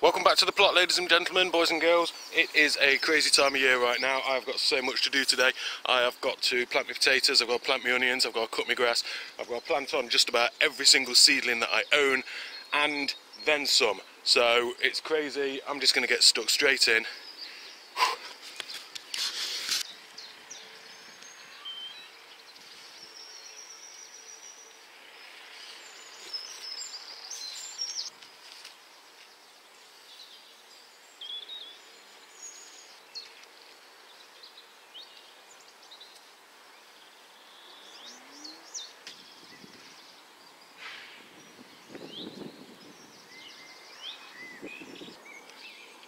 Welcome back to the plot, ladies and gentlemen, boys and girls. It is a crazy time of year right now. I've got so much to do today. I have got to plant my potatoes, I've got to plant my onions, I've got to cut my grass, I've got to plant on just about every single seedling that I own, and then some. So it's crazy. I'm just going to get stuck straight in.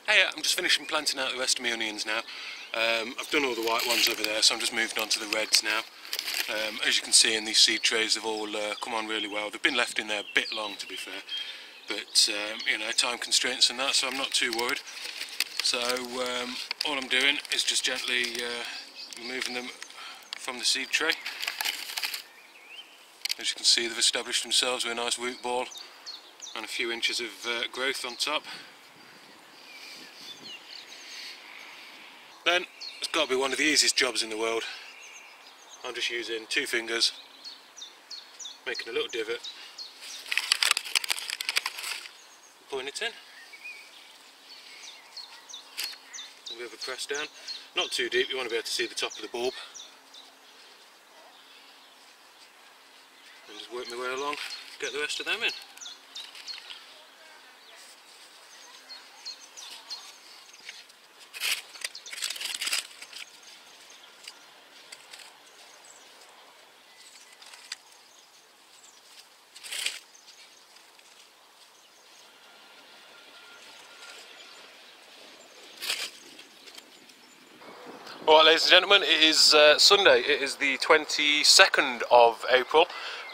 Hey, I'm just finishing planting out the rest of my onions now. I've done all the white ones over there, so I'm just moving on to the reds now. As you can see in these seed trays, they've all come on really well. They've been left in there a bit long, to be fair, but you know, time constraints and that, so I'm not too worried. So all I'm doing is just gently removing them from the seed tray. As you can see, they've established themselves with a nice root ball and a few inches of growth on top. Then, it's got to be one of the easiest jobs in the world. I'm just using 2 fingers, making a little divot, putting it in. A bit of a press down. Not too deep, you want to be able to see the top of the bulb. And just work my way along, get the rest of them in. Alright, ladies and gentlemen, it is Sunday. It is the 22nd of April,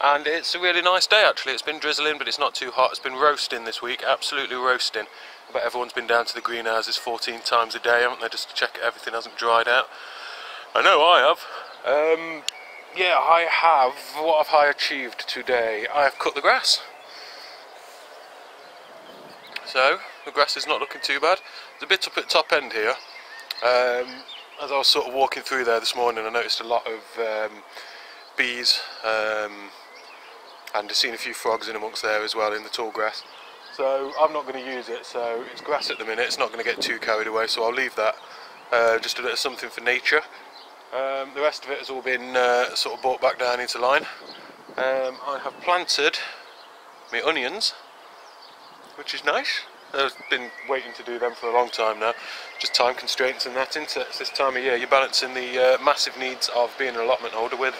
and it's a really nice day actually. It's been drizzling, but it's not too hot. It's been roasting this week, absolutely roasting. I bet everyone's been down to the greenhouses 14 times a day, haven't they, just to check everything hasn't dried out. I know I have. Yeah, I have. What have I achieved today? I have cut the grass. So, the grass is not looking too bad. There's a bit up at the top end here. As I was sort of walking through there this morning, I noticed a lot of bees, and I've seen a few frogs in amongst there as well in the tall grass. So I'm not going to use it, so it's grass at the minute, it's not going to get too carried away, so I'll leave that, just a bit of something for nature. The rest of it has all been sort of brought back down into line. I have planted my onions, which is nice. I've been waiting to do them for a long time now. Just time constraints and that, isn't it? It's this time of year. You're balancing the massive needs of being an allotment holder with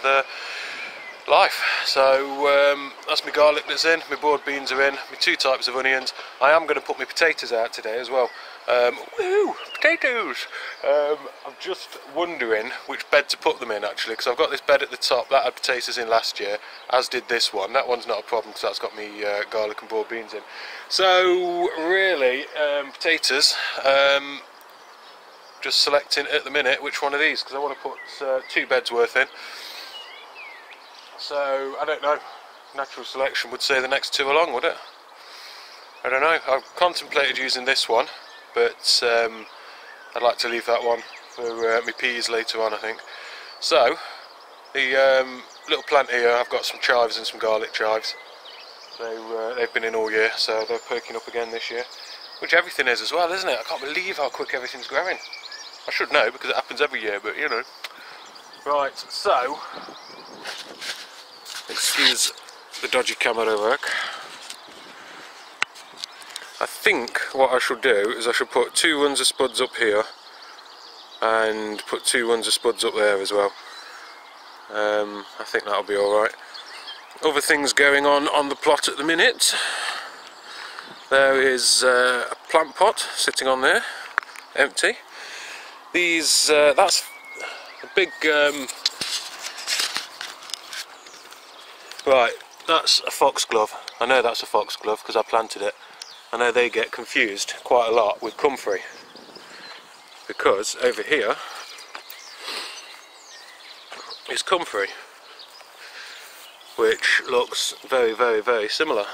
life. So that's my garlic that's in, my broad beans are in, my 2 types of onions. I am going to put my potatoes out today as well. Woohoo! Potatoes! I'm just wondering which bed to put them in actually, because I've got this bed at the top that had potatoes in last year, as did this one. That one's not a problem because that's got me garlic and broad beans in. So really, potatoes, just selecting at the minute which one of these, because I want to put 2 beds worth in. So I don't know, natural selection would say the next 2 along, would it? I don't know. I've contemplated using this one, but I'd like to leave that one for my peas later on, I think. So the little plant here, I've got some chives and some garlic chives. They've been in all year, so they're perking up again this year, which everything is as well, isn't it? I can't believe how quick everything's growing. I should know because it happens every year, but you know. Right, so excuse the dodgy camera work. I think what I should do is I should put 2 runs of spuds up here and put 2 runs of spuds up there as well. I think that'll be alright. Other things going on the plot at the minute. There is a plant pot sitting on there, empty. These, that's a big, right, that's a foxglove. I know that's a foxglove because I planted it. I know they get confused quite a lot with comfrey, because over here is comfrey, which looks very, very, very similar.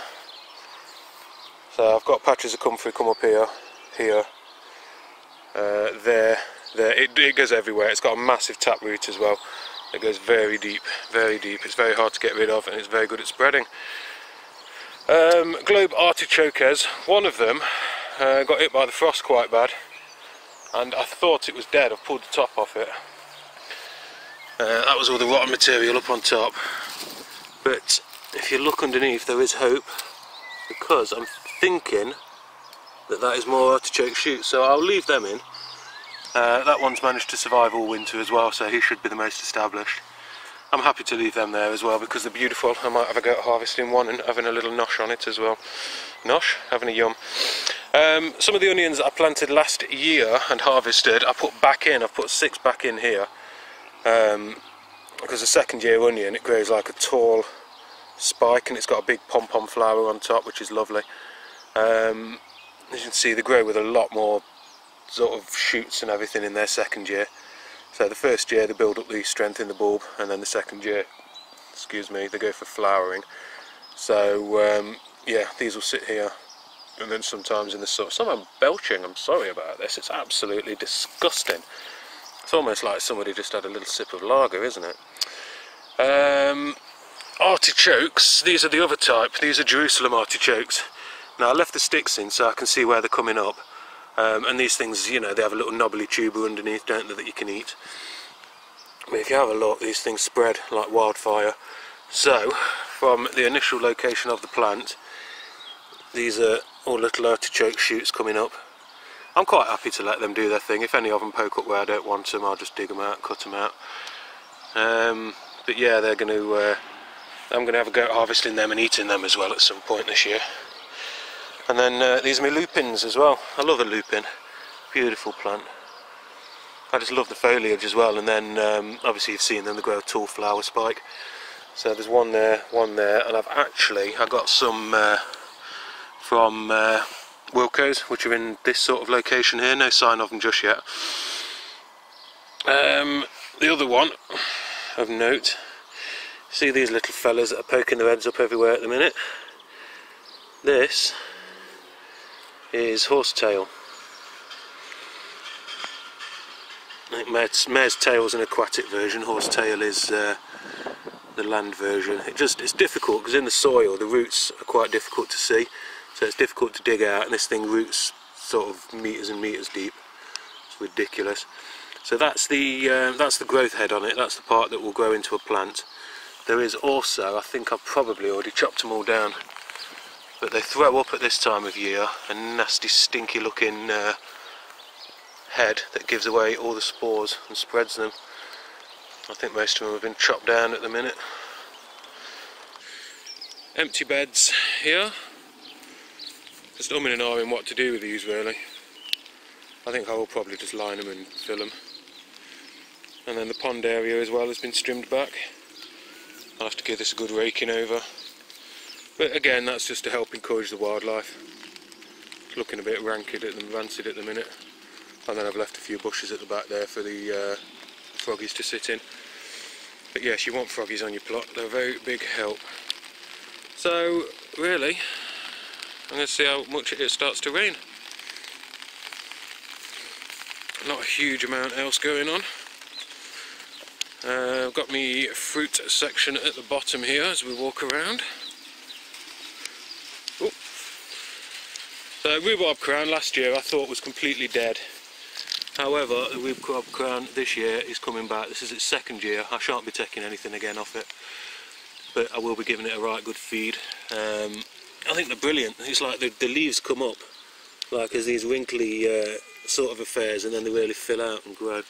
So I've got patches of comfrey come up here, there. It goes everywhere. It's got a massive tap root as well. It goes very deep, very deep. It's very hard to get rid of, and it's very good at spreading. Globe artichokes, one of them got hit by the frost quite bad, and I thought it was dead. I've pulled the top off it. That was all the rotten material up on top, but if you look underneath there is hope, because I'm thinking that is more artichoke shoots, so I'll leave them in. That one's managed to survive all winter as well, so he should be the most established. I'm happy to leave them there as well because they're beautiful. I might have a go at harvesting one and having a little nosh on it as well. Nosh? Having a yum. Some of the onions that I planted last year and harvested, I put back in. I've put 6 back in here. Because a second year onion, it grows like a tall spike, and it's got a big pom-pom flower on top, which is lovely. As you can see, they grow with a lot more sort of shoots and everything in their second year. So the first year they build up the strength in the bulb, and then the second year, excuse me, they go for flowering. So yeah, these will sit here, and then sometimes in the summer. I'm belching, I'm sorry about this, it's absolutely disgusting. It's almost like somebody just had a little sip of lager, isn't it? Artichokes, these are the other type. These are Jerusalem artichokes. Now I left the sticks in so I can see where they're coming up. And these things, you know, they have a little knobbly tuber underneath, don't they, that you can eat. But if you have a look, these things spread like wildfire. So, from the initial location of the plant, these are all little artichoke shoots coming up. I'm quite happy to let them do their thing. If any of them poke up where I don't want them, I'll just dig them out, cut them out. But yeah, they're going to. I'm going to have a go at harvesting them and eating them as well at some point this year. And then these are my lupins as well. I love a lupin. Beautiful plant. I just love the foliage as well. And then obviously you've seen them, they grow a tall flower spike. So there's one there, and I got some from Wilco's, which are in this sort of location here. No sign of them just yet. The other one of note, see these little fellas that are poking their heads up everywhere at the minute? This is horsetail. I think mare's tail is an aquatic version, horsetail is the land version. It's difficult because in the soil the roots are quite difficult to see, so it's difficult to dig out, and this thing roots sort of meters and meters deep. It's ridiculous. So that's the growth head on it. That's the part that will grow into a plant. There is also, I think I've probably already chopped them all down, but they throw up at this time of year a nasty stinky looking head that gives away all the spores and spreads them. I think most of them have been chopped down at the minute. Empty beds here. Just umming and ahhing what to do with these really. I think I will probably just line them and fill them. And then the pond area as well has been trimmed back. I'll have to give this a good raking over. But again, that's just to help encourage the wildlife. It's looking a bit rancid at the minute. And then I've left a few bushes at the back there for the froggies to sit in. But yes, you want froggies on your plot, they're a very big help. So really, I'm going to see how much it starts to rain. Not a huge amount else going on. I've got my fruit section at the bottom here as we walk around. Ooh. The rhubarb crown last year I thought was completely dead. However, the rhubarb crown this year is coming back. This is its second year. I shan't be taking anything again off it, but I will be giving it a right good feed. I think they're brilliant. It's like the leaves come up like as these wrinkly sort of affairs, and then they really fill out and grow.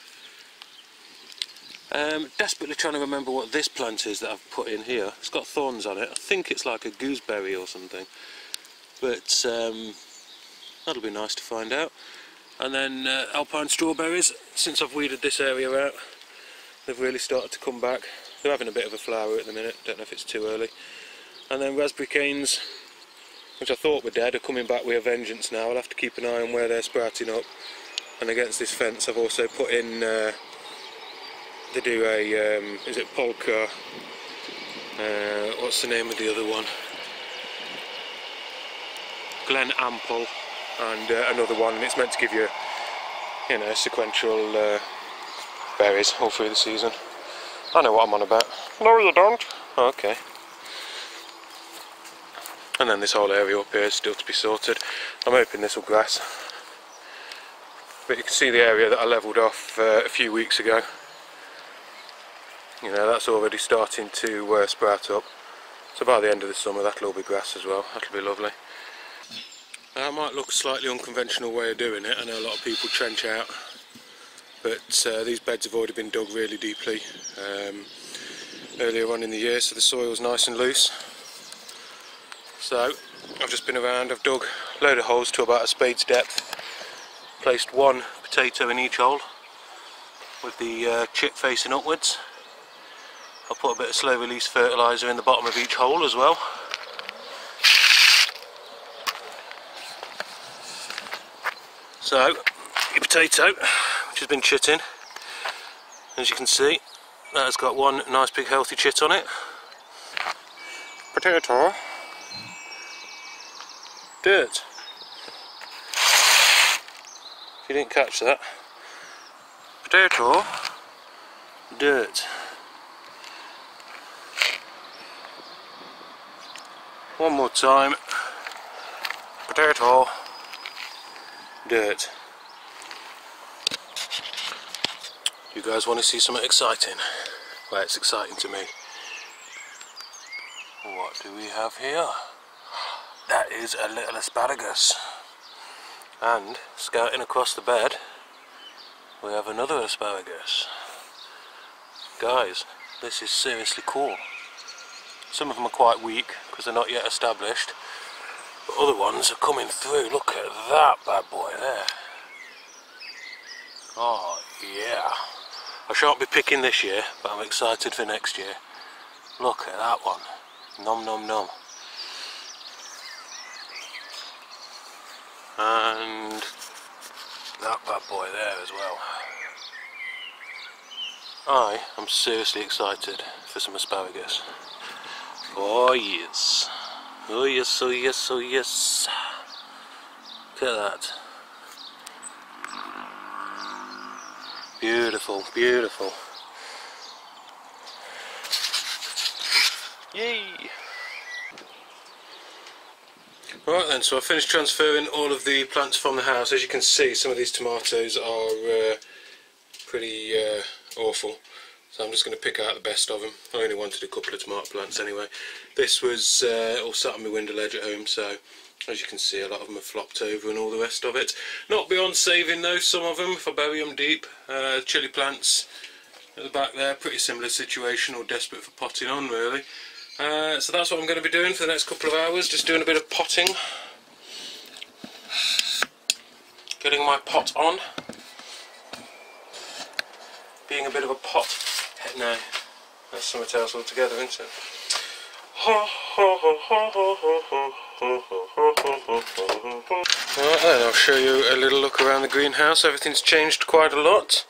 Desperately trying to remember what this plant is that I've put in here. It's got thorns on it. I think it's like a gooseberry or something, but that'll be nice to find out. And then alpine strawberries, since I've weeded this area out, they've really started to come back. They're having a bit of a flower at the minute, don't know if it's too early. And then raspberry canes, which I thought were dead, are coming back with a vengeance now. I'll have to keep an eye on where they're sprouting up. And against this fence I've also put in, they do a, is it polka, what's the name of the other one? Glen Ample, and another one, and it's meant to give you, you know, sequential berries all through the season. I know what I'm on about. No, you don't. Okay. And then this whole area up here is still to be sorted. I'm hoping this will grass. But you can see the area that I levelled off a few weeks ago. You know, that's already starting to sprout up. So by the end of the summer that'll all be grass as well. That'll be lovely. That might look a slightly unconventional way of doing it. I know a lot of people trench out. But these beds have already been dug really deeply earlier on in the year, so the soil's nice and loose. So I've just been around, I've dug a load of holes to about a spade's depth. Placed one potato in each hole with the chip facing upwards. I'll put a bit of slow release fertiliser in the bottom of each hole as well. So your potato, which has been chitting, as you can see, that has got one nice big healthy chit on it. Potato, dirt. If you didn't catch that, potato, dirt. One more time, potato, dirt. You guys want to see something exciting? Well, it's exciting to me. What do we have here? That is a little asparagus. And scouting across the bed we have another asparagus. Guys, this is seriously cool. Some of them are quite weak because they're not yet established, but other ones are coming through. Look at that bad boy there. Oh yeah. I shan't be picking this year, but I'm excited for next year. Look at that one. Nom nom nom. And that bad boy there as well. I am seriously excited for some asparagus. Oh yes. Oh yes, oh yes, oh yes. Look at that. Beautiful, beautiful. Yay! Right then, so I finished transferring all of the plants from the house. As you can see, some of these tomatoes are pretty awful. So I'm just going to pick out the best of them. I only wanted a couple of tomato plants anyway. This was all sat on my window ledge at home, so as you can see a lot of them have flopped over and all the rest of it. Not beyond saving though, some of them, if I bury them deep. Chilli plants at the back there, pretty similar situation, or desperate for potting on really. So that's what I'm going to be doing for the next couple of hours, just doing a bit of potting. Getting my pot on. Being a bit of a pot. No, that's something else altogether, isn't it? Right then, I'll show you a little look around the greenhouse. Everything's changed quite a lot.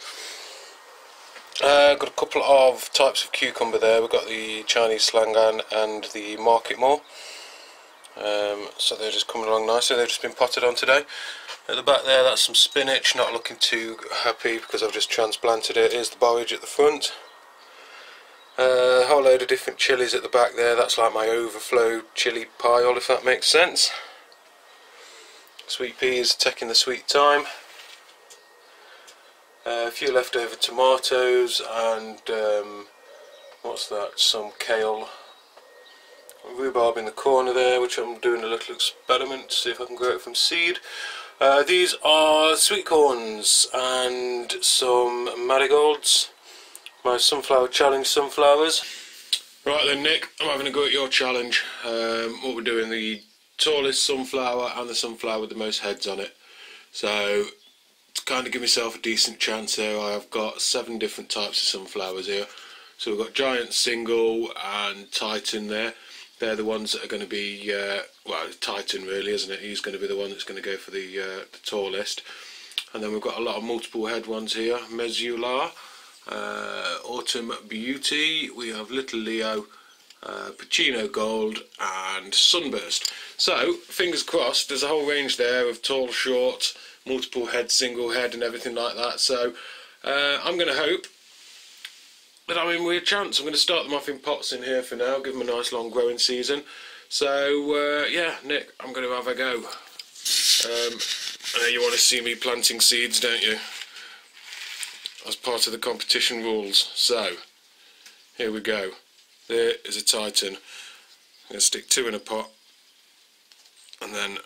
Got a couple of types of cucumber there. We've got the Chinese slangan and the market mole. So they're just coming along nicely. They've just been potted on today. At the back there, that's some spinach. Not looking too happy because I've just transplanted it. Here's the borage at the front. A whole load of different chilies at the back there. That's like my overflow chili pile, if that makes sense. Sweet peas taking the sweet time. A few leftover tomatoes and what's that? Some kale. Rhubarb in the corner there, which I'm doing a little experiment to see if I can grow it from seed. These are sweet corns and some marigolds. My sunflower challenge sunflowers. Right then, Nick, I'm having a go at your challenge. What we're doing, the tallest sunflower and the sunflower with the most heads on it. So to kind of give myself a decent chance here, I've got 7 different types of sunflowers here. So we've got Giant, Single and Titan there. They're the ones that are going to be, well, Titan really, isn't it? He's going to be the one that's going to go for the tallest. And then we've got a lot of multiple head ones here. Mesular, Autumn Beauty, we have Little Leo, Puccino Gold and Sunburst. So, fingers crossed, there's a whole range there of tall, short, multiple head, single head and everything like that. So, I'm going to hope that I'm in with a chance. I'm going to start them off in pots in here for now, give them a nice long growing season. So, yeah, Nick, I'm going to have a go. I know you want to see me planting seeds, don't you? As part of the competition rules. So, here we go. There is a Titan. I'm going to stick 2 in a pot, and then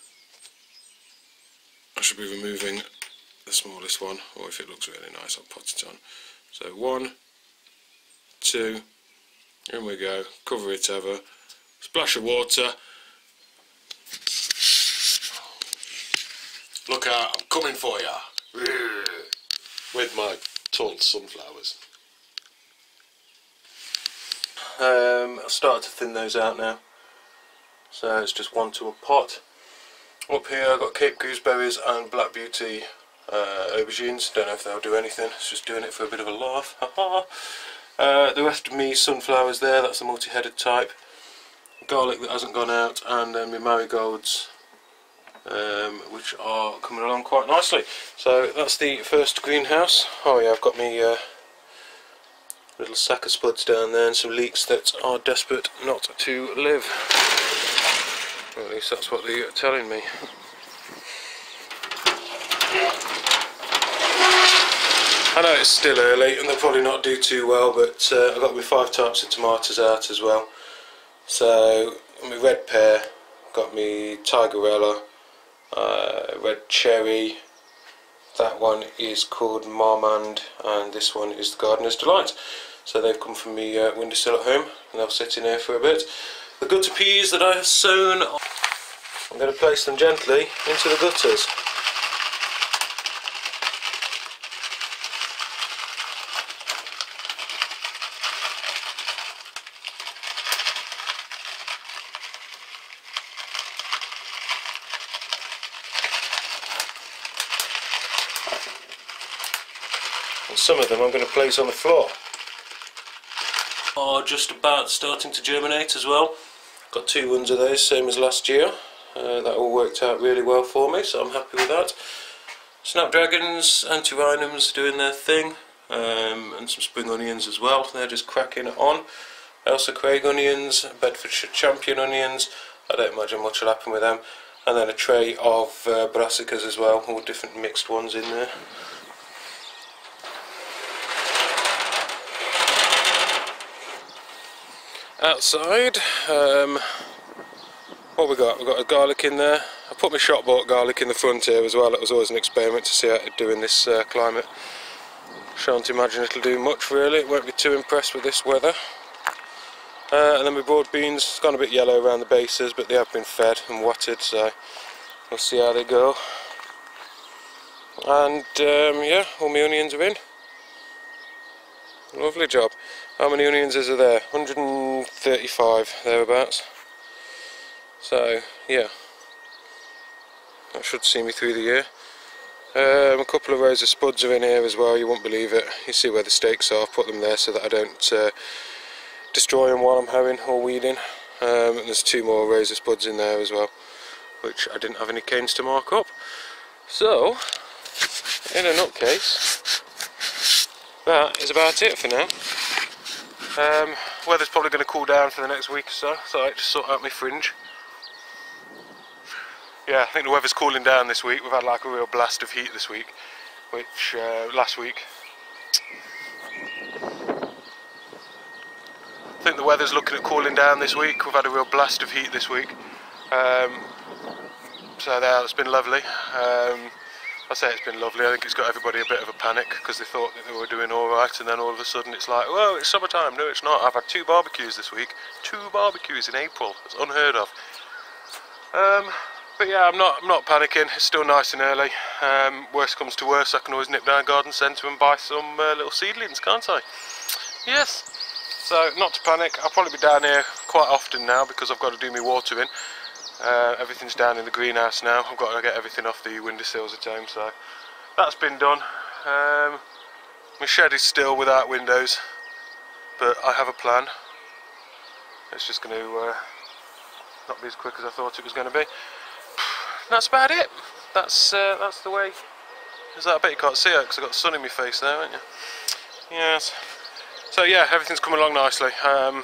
I should be removing the smallest one, or if it looks really nice I'll pot it on. So 1, 2, in we go, cover it over, splash of water. Look out, I'm coming for ya! With my tall sunflowers. I've started to thin those out now, so it's just 1 to a pot. Up here I've got Cape gooseberries and Black Beauty aubergines. Don't know if they'll do anything, it's just doing it for a bit of a laugh. The rest of me sunflowers there, that's the multi-headed type. Garlic that hasn't gone out, and then my marigolds, which are coming along quite nicely. So that's the first greenhouse. Oh yeah, I've got me little sack of spuds down there and some leeks that are desperate not to live. Or at least that's what they're telling me. I know it's still early and they'll probably not do too well, but I've got my 5 types of tomatoes out as well. So my red pear, got me tigerella, red cherry, that one is called Marmande, and this one is the Gardener's Delight. So they've come from me windowsill at home, and they'll sit in here for a bit. The gutter peas that I have sown, I'm going to place them gently into the gutters. And some of them I'm going to place on the floor. Are just about starting to germinate as well. Got 2 ones of those, same as last year. That all worked out really well for me, so I'm happy with that. Snapdragons, antirrhinums doing their thing, and some spring onions as well. They're just cracking on. Elsa Craig onions, Bedfordshire Champion onions. I don't imagine much will happen with them. And then a tray of brassicas as well, all different mixed ones in there. Outside, what we got? We've got a garlic in there. I put my shop bought garlic in the front here as well. It was always an experiment to see how it'd do in this climate. Shan't imagine it'll do much really. It won't be too impressed with this weather. And then my broad beans, it's gone a bit yellow around the bases, but they have been fed and watted, so we'll see how they go. And yeah, all my onions are in. Lovely job. How many onions is there? 135 thereabouts. So yeah, that should see me through the year. A couple of rows of spuds are in here as well. You won't believe it. You see where the stakes are. I've put them there so that I don't destroy them while I'm hoeing or weeding. And there's 2 more rows of spuds in there as well, which I didn't have any canes to mark up. So, in a nutcase, that is about it for now. Weather's probably going to cool down for the next week or so, so I like to sort out my fringe. Yeah, I think the weather's cooling down this week. We've had like a real blast of heat this week, which last week. I think the weather's looking at cooling down this week. We've had a real blast of heat this week. So that's been lovely. I say it's been lovely. I think it's got everybody a bit of a panic because they thought that they were doing alright, and then all of a sudden it's like, whoa, it's summertime. No, it's not. I've had 2 barbecues this week. 2 barbecues in April. It's unheard of. But yeah, I'm not panicking. It's still nice and early. Worst comes to worst, I can always nip down garden centre and buy some little seedlings, can't I? Yes. So not to panic. I'll probably be down here quite often now because I've got to do my watering. Everything's down in the greenhouse now. I've got to get everything off the windowsills at home, so that's been done. My shed is still without windows, but I have a plan. it's just going to not be as quick as I thought it was going to be. That's about it. That's the way. Is that? I bet you can't see it because I've got the sun in my face there, haven't you? Yes. So yeah, everything's coming along nicely. I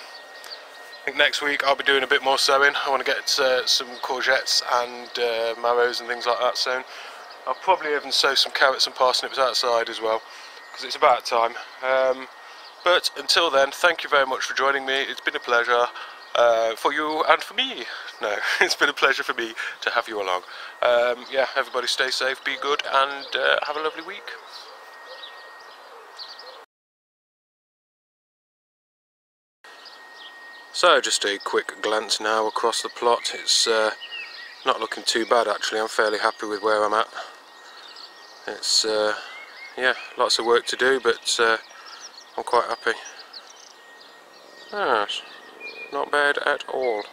think next week I'll be doing a bit more sowing. I want to get some courgettes and marrows and things like that sown. I'll probably even sow some carrots and parsnips outside as well, because it's about time. But until then, thank you very much for joining me. It's been a pleasure for you and for me. No, it's been a pleasure for me to have you along. Yeah, everybody stay safe, be good, and have a lovely week. So just a quick glance now across the plot. It's not looking too bad actually. I'm fairly happy with where I'm at. It's yeah, lots of work to do, but I'm quite happy. Yes, not bad at all.